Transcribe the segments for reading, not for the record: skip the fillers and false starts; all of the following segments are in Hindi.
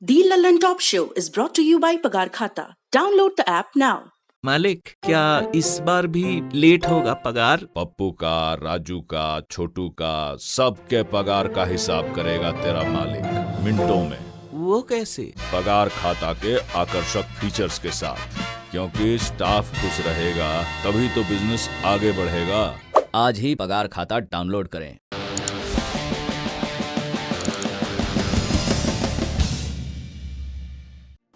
The Lallin Top Show is brought to you by Pagar Khata. Download the app now. मालिक, क्या इस बार भी लेट होगा पगार? पप्पू का, राजू का, छोटू का, सबके पगार का हिसाब करेगा तेरा मालिक मिनटों में। वो कैसे? पगार खाता के आकर्षक फीचर्स के साथ, क्योंकि स्टाफ खुश रहेगा तभी तो बिजनेस आगे बढ़ेगा। आज ही पगार खाता डाउनलोड करें।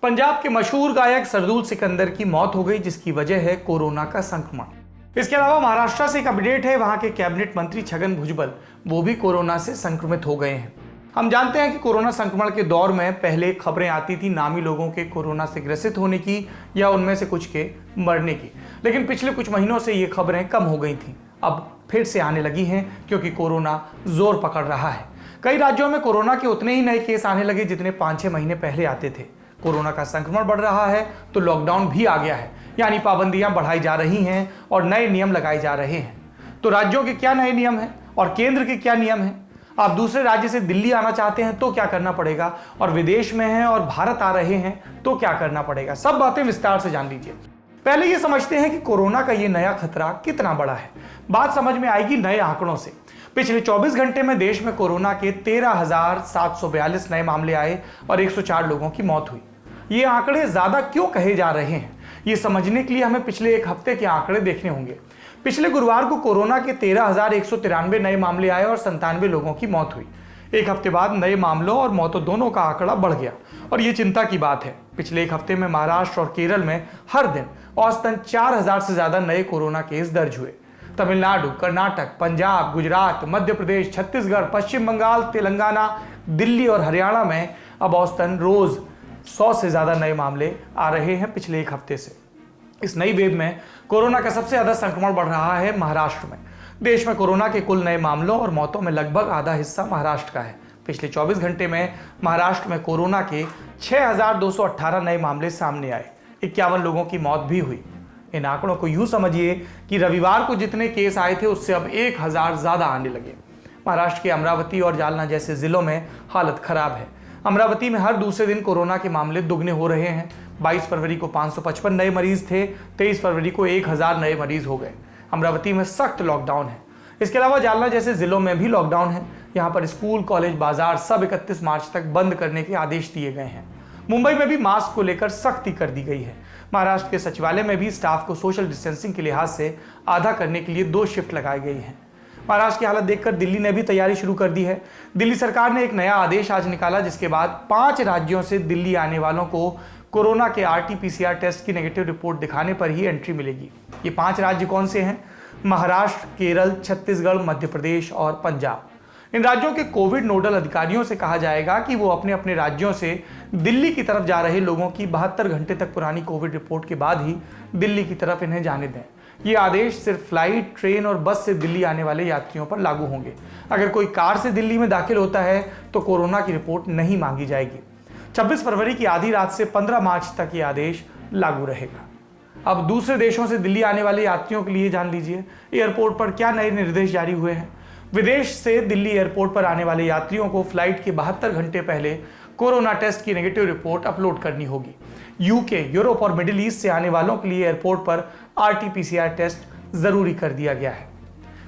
पंजाब के मशहूर गायक सरदूल सिकंदर की मौत हो गई, जिसकी वजह है कोरोना का संक्रमण। इसके अलावा महाराष्ट्र से एक अपडेट है, वहां के कैबिनेट मंत्री छगन भुजबल वो भी कोरोना से संक्रमित हो गए हैं। हम जानते हैं कि कोरोना संक्रमण के दौर में पहले खबरें आती थी नामी लोगों के कोरोना से ग्रसित होने की या उनमें से कुछ के मरने की, लेकिन पिछले कुछ महीनों से ये खबरें कम हो गई थी। अब फिर से आने लगी हैं क्योंकि कोरोना जोर पकड़ रहा है। कई राज्यों में कोरोना के उतने ही नए केस आने लगे जितने 5-6 महीने पहले आते थे। कोरोना का संक्रमण बढ़ रहा है तो लॉकडाउन भी आ गया है, यानी पाबंदियां बढ़ाई जा रही हैं और नए नियम लगाए जा रहे हैं। तो राज्यों के क्या नए नियम हैं और केंद्र के क्या नियम हैं? आप दूसरे राज्य से दिल्ली आना चाहते हैं तो क्या करना पड़ेगा, और विदेश में हैं और भारत आ रहे हैं तो क्या करना पड़ेगा? सब बातें विस्तार से जान लीजिए। पहले ये समझते हैं कि कोरोना का ये नया खतरा कितना बड़ा है। बात समझ में आएगी नए आंकड़ों से। पिछले 24 घंटे में देश में कोरोना के 13,742 नए मामले आए और 104 लोगों की मौत हुई। ये आंकड़े ज्यादा क्यों कहे जा रहे हैं, ये समझने के लिए हमें पिछले एक हफ्ते के आंकड़े देखने होंगे। पिछले गुरुवार को कोरोना के 13,193 नए मामले आए और 97 लोगों की मौत हुई। एक हफ्ते बाद नए मामलों और मौतों दोनों का आंकड़ा बढ़ गया और ये चिंता की बात है। पिछले एक हफ्ते में महाराष्ट्र और केरल में हर दिन औसतन 4,000 से ज्यादा नए कोरोना केस दर्ज हुए। तमिलनाडु, कर्नाटक, पंजाब, गुजरात, मध्य प्रदेश, छत्तीसगढ़, पश्चिम बंगाल, तेलंगाना, दिल्ली और हरियाणा में अब औसतन रोज 100 से ज्यादा नए मामले आ रहे हैं पिछले एक हफ्ते से। इस नई वेव में कोरोना का सबसे ज्यादा संक्रमण बढ़ रहा है महाराष्ट्र में। देश में कोरोना के कुल नए मामलों और मौतों में लगभग आधा हिस्सा महाराष्ट्र का है। पिछले 24 घंटे में महाराष्ट्र में कोरोना के 6,218 नए मामले सामने आए। 51 लोगों की मौत भी हुई। इन आंकड़ों को यूं समझिए कि रविवार को जितने केस आए थे उससे अब 1,000 ज्यादा आने लगे। महाराष्ट्र के अमरावती और जालना जैसे जिलों में हालत खराब है। अमरावती में हर दूसरे दिन कोरोना के मामले दुगने हो रहे हैं। 22 फरवरी को 555 नए मरीज थे, 23 फरवरी को 1,000 नए मरीज हो गए। अमरावती में सख्त लॉकडाउन है। इसके अलावा जालना जैसे जिलों में भी लॉकडाउन है। यहाँ पर स्कूल, कॉलेज, बाजार सब 31 मार्च तक बंद करने के आदेश दिए गए हैं। मुंबई में भी मास्क को लेकर सख्ती कर दी गई है। महाराष्ट्र के सचिवालय में भी स्टाफ को सोशल डिस्टेंसिंग के लिहाज से आधा करने के लिए 2 शिफ्ट लगाई गई हैं। महाराष्ट्र की हालत देखकर दिल्ली ने भी तैयारी शुरू कर दी है। दिल्ली सरकार ने एक नया आदेश आज निकाला, जिसके बाद 5 राज्यों से दिल्ली आने वालों को कोरोना के RT-PCR टेस्ट की नेगेटिव रिपोर्ट दिखाने पर ही एंट्री मिलेगी। ये 5 राज्य कौन से हैं? महाराष्ट्र, केरल, छत्तीसगढ़, मध्य प्रदेश और पंजाब। इन राज्यों के कोविड नोडल अधिकारियों से कहा जाएगा कि वो अपने अपने राज्यों से दिल्ली की तरफ जा रहे लोगों की 72 घंटे तक पुरानी कोविड रिपोर्ट के बाद ही दिल्ली की तरफ इन्हें जाने दें। ये आदेश सिर्फ फ्लाइट, ट्रेन और बस से दिल्ली आने वाले यात्रियों पर लागू होंगे। अगर कोई कार से दिल्ली में दाखिल होता है तो कोरोना की रिपोर्ट नहीं मांगी जाएगी। 26 फरवरी की आधी रात से 15 मार्च तक ये आदेश लागू रहेगा। अब दूसरे देशों से दिल्ली आने वाले यात्रियों के लिए जान लीजिए एयरपोर्ट पर क्या नए निर्देश जारी हुए हैं। विदेश से दिल्ली एयरपोर्ट पर आने वाले यात्रियों को फ्लाइट के 72 घंटे पहले कोरोना टेस्ट की नेगेटिव रिपोर्ट अपलोड करनी होगी। यूके, यूरोप और मिडिल ईस्ट से आने वालों के लिए एयरपोर्ट पर RT-PCR टेस्ट जरूरी कर दिया गया है।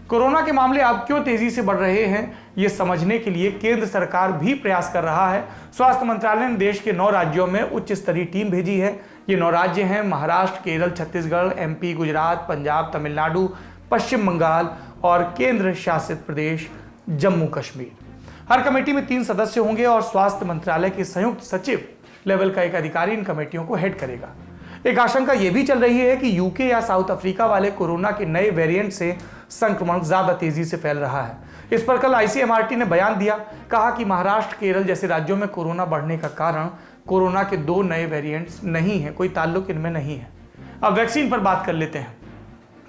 कोरोना के मामले अब क्यों तेजी से बढ़ रहे हैं, ये समझने के लिए केंद्र सरकार भी प्रयास कर रहा है। स्वास्थ्य मंत्रालय ने देश के 9 राज्यों में उच्च स्तरीय टीम भेजी है। ये 9 राज्य हैं महाराष्ट्र, केरल, छत्तीसगढ़, MP, गुजरात, पंजाब, तमिलनाडु, पश्चिम बंगाल और केंद्र शासित प्रदेश जम्मू कश्मीर। हर कमेटी में 3 सदस्य होंगे और स्वास्थ्य मंत्रालय के संयुक्त सचिव लेवल का एक अधिकारी इन कमेटियों को हेड करेगा। एक आशंका यह भी चल रही है कि यूके या साउथ अफ्रीका वाले कोरोना के नए वेरिएंट से संक्रमण ज्यादा तेजी से फैल रहा है। इस पर कल ICMR ने बयान दिया, कहा कि महाराष्ट्र, केरल जैसे राज्यों में कोरोना बढ़ने का कारण कोरोना के 2 नए वेरिएंट्स नहीं है, कोई ताल्लुक इनमें नहीं है। अब वैक्सीन पर बात कर लेते हैं,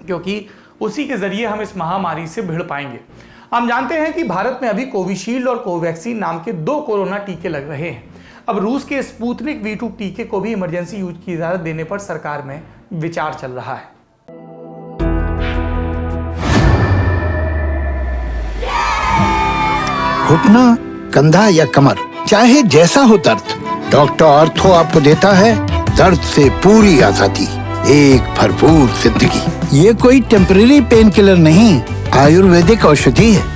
क्योंकि उसी के जरिए हम इस महामारी से भिड़ पाएंगे। हम जानते हैं कि भारत में अभी कोविशील्ड और कोवैक्सीन नाम के 2 कोरोना टीके लग रहे हैं। अब रूस के स्पुतनिक V2 टीके को भी इमरजेंसी यूज की इजाजत देने पर सरकार में विचार चल रहा है। घुटना, कंधा या कमर, चाहे जैसा हो दर्द, डॉक्टर ऑर्थो आपको देता है दर्द से पूरी आजादी, एक भरपूर जिंदगी। ये कोई टेम्परेरी पेन किलर नहीं, आयुर्वेदिक औषधि है।